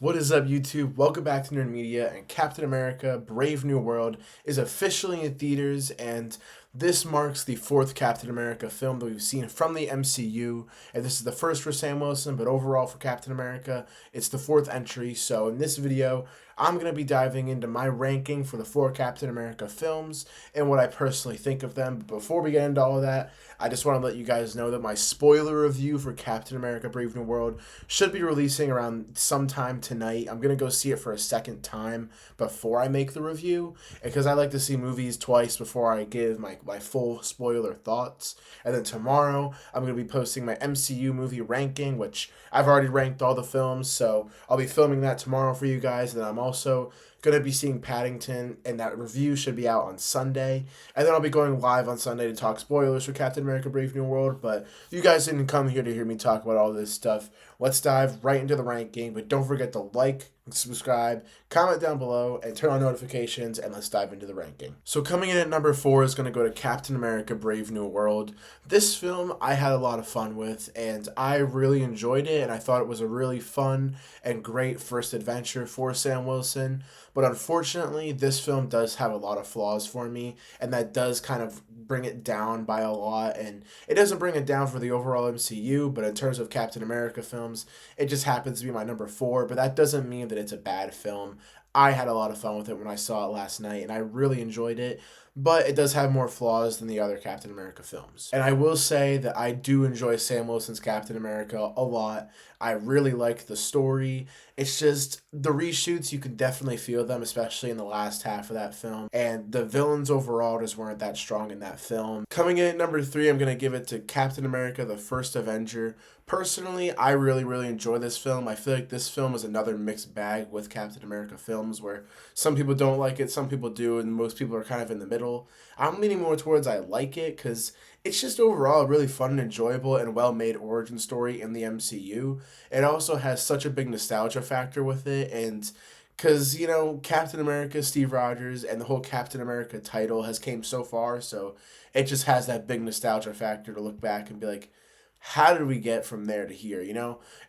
What is up, YouTube? Welcome back to Nerd Media, and Captain America Brave New World is officially in theaters, and this marks the fourth Captain America film that we've seen from the MCU, and this is the first for Sam Wilson, but overall for Captain America, it's the fourth entry. So in this video, I'm going to be diving into my ranking for the four Captain America films and what I personally think of them. But before we get into all of that, I just want to let you guys know that my spoiler review for Captain America Brave New World should be releasing around sometime tonight. I'm going to go see it for a second time before I make the review because I like to see movies twice before I give my full spoiler thoughts. And then tomorrow, I'm going to be posting my MCU movie ranking, which I've already ranked all the films, so I'll be filming that tomorrow for you guys. And then I'm also going to be seeing Paddington, and that review should be out on Sunday. And then I'll be going live on Sunday to talk spoilers for Captain America Brave New World. But you guys didn't come here to hear me talk about all this stuff. Let's dive right into the ranking. But don't forget to like, subscribe, comment down below, and turn on notifications, and let's dive into the ranking. So coming in at number 4 is going to go to Captain America Brave New World. This film I had a lot of fun with, and I really enjoyed it, and I thought it was a really fun and great first adventure for Sam Wilson. But unfortunately, this film does have a lot of flaws for me, and that does kind of bring it down by a lot. And it doesn't bring it down for the overall MCU, but in terms of Captain America films, it just happens to be my number 4. But that doesn't mean that it's a bad film. I had a lot of fun with it when I saw it last night, and I really enjoyed it. But it does have more flaws than the other Captain America films. And I will say that I do enjoy Sam Wilson's Captain America a lot. I really like the story. It's just the reshoots, you can definitely feel them, especially in the last half of that film. And the villains overall just weren't that strong in that film. Coming in at number 3, I'm going to give it to Captain America, the First Avenger. Personally, I really enjoy this film. I feel like this film is another mixed bag with Captain America films where some people don't like it, some people do, and most people are kind of in the middle. I'm leaning more towards I like it because it's just overall a really fun and enjoyable and well-made origin story in the MCU. It also has such a big nostalgia factor with it, and because Captain America, Steve Rogers, and the whole Captain America title has came so far, so it just has that big nostalgia factor to look back and be like, how did we get from there to here?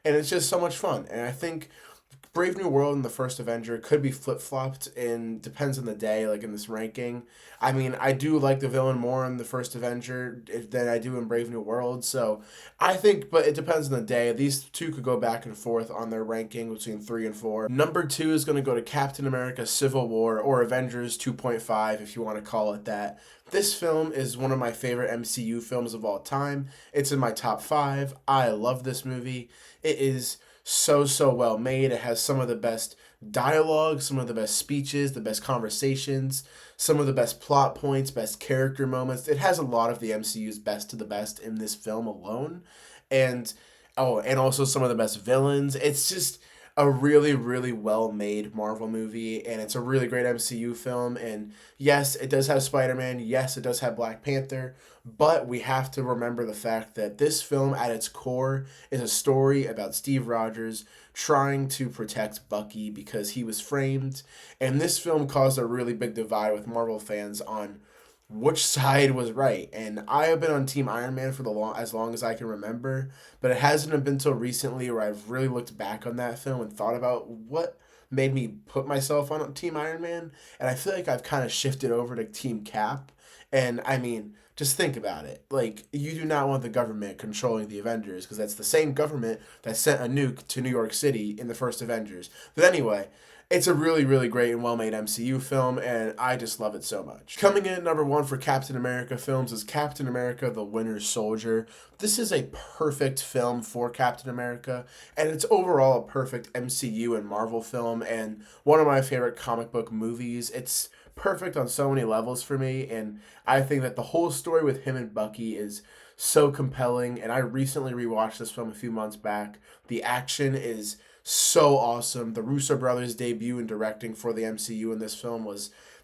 And it's just so much fun, and I think Brave New World and the First Avenger could be flip flopped, and depends on the day, like in this ranking. I mean, I do like the villain more in the First Avenger than I do in Brave New World, so I think, but it depends on the day. These two could go back and forth on their ranking between 3 and 4. Number 2 is going to go to Captain America Civil War, or Avengers 2.5, if you want to call it that. This film is one of my favorite MCU films of all time. It's in my top 5. I love this movie. It is so well made. It has some of the best dialogue, some of the best speeches, the best conversations, some of the best plot points, best character moments. It has a lot of the MCU's best to the best in this film alone. And and also some of the best villains. It's just a really well made Marvel movie, and it's a really great MCU film. And yes, it does have Spider-Man. Yes, it does have Black Panther. But we have to remember the fact that this film, at its core, is a story about Steve Rogers trying to protect Bucky because he was framed. And this film caused a really big divide with Marvel fans on which side was right. And I have been on Team Iron Man for as long as I can remember, but it hasn't been until recently where I've really looked back on that film and thought about what made me put myself on Team Iron Man. And I feel like I've kind of shifted over to Team Cap. And I mean, just think about it. Like, you do not want the government controlling the Avengers because that's the same government that sent a nuke to New York City in the first Avengers. But anyway, it's a really great and well-made MCU film, and I just love it so much. Coming in at number 1 for Captain America films is Captain America: The Winter Soldier. This is a perfect film for Captain America, and it's overall a perfect MCU and Marvel film, and one of my favorite comic book movies. It's perfect on so many levels for me, and I think that the whole story with him and Bucky is so compelling, and I recently rewatched this film a few months back. The action is so awesome. The Russo brothers' debut in directing for the MCU in this film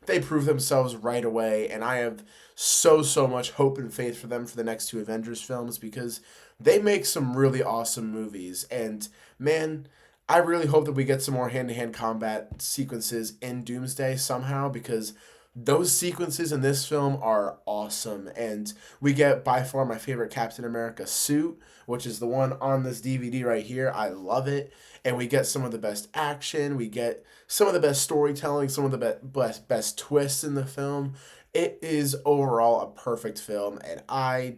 they proved themselves right away, and I have so much hope and faith for them for the next 2 Avengers films because they make some really awesome movies. And man, I really hope that we get some more hand-to-hand combat sequences in Doomsday somehow, because Those sequences in this film are awesome, and we get by far my favorite Captain America suit, which is the one on this DVD right here. I love it, and we get some of the best action. We get some of the best storytelling, some of the best twists in the film. It is overall a perfect film, and I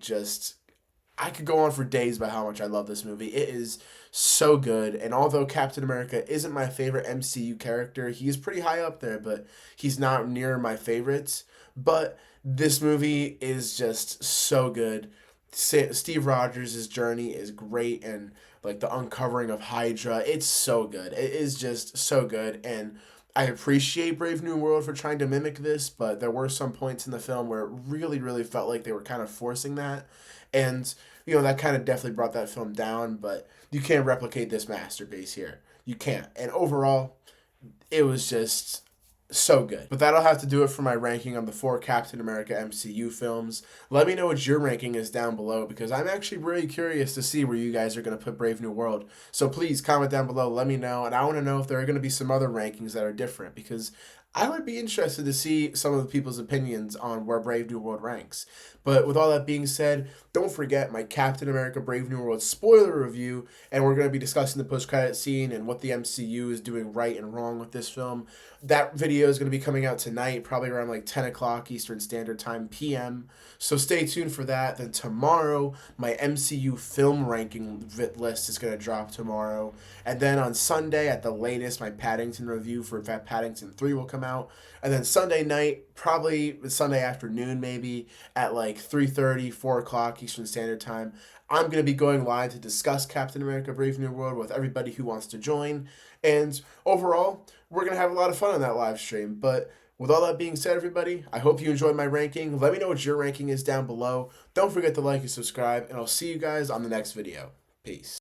could go on for days about how much I love this movie. It is so good. And although Captain America isn't my favorite MCU character, he's pretty high up there, but he's not near my favorites. But this movie is just so good. Steve Rogers' journey is great, and like the uncovering of Hydra, it's so good. It is just so good. And I appreciate Brave New World for trying to mimic this, but there were some points in the film where it really, really felt like they were kind of forcing that. And, that kind of definitely brought that film down, but you can't replicate this masterpiece here. You can't. And overall, it was just so good. But that'll have to do it for my ranking on the four Captain America MCU films. Let me know what your ranking is down below, because I'm actually really curious to see where you guys are going to put Brave New World. So please comment down below, let me know, and I want to know if there are going to be some other rankings that are different, because I would be interested to see some of the people's opinions on where Brave New World ranks. But with all that being said, don't forget my Captain America Brave New World spoiler review, and we're going to be discussing the post-credit scene and what the MCU is doing right and wrong with this film. That video is going to be coming out tonight, probably around like 10 o'clock Eastern Standard Time PM. So stay tuned for that. Then tomorrow, my MCU film ranking list is going to drop tomorrow. And then on Sunday, at the latest, my Paddington review for Paddington 3 will come out. And then Sunday night, probably Sunday afternoon maybe, at like 3:30, 4 o'clock Eastern Standard Time, I'm going to be going live to discuss Captain America Brave New World with everybody who wants to join. And overall, we're going to have a lot of fun on that live stream. But with all that being said, everybody, I hope you enjoyed my ranking. Let me know what your ranking is down below. Don't forget to like and subscribe, and I'll see you guys on the next video. Peace.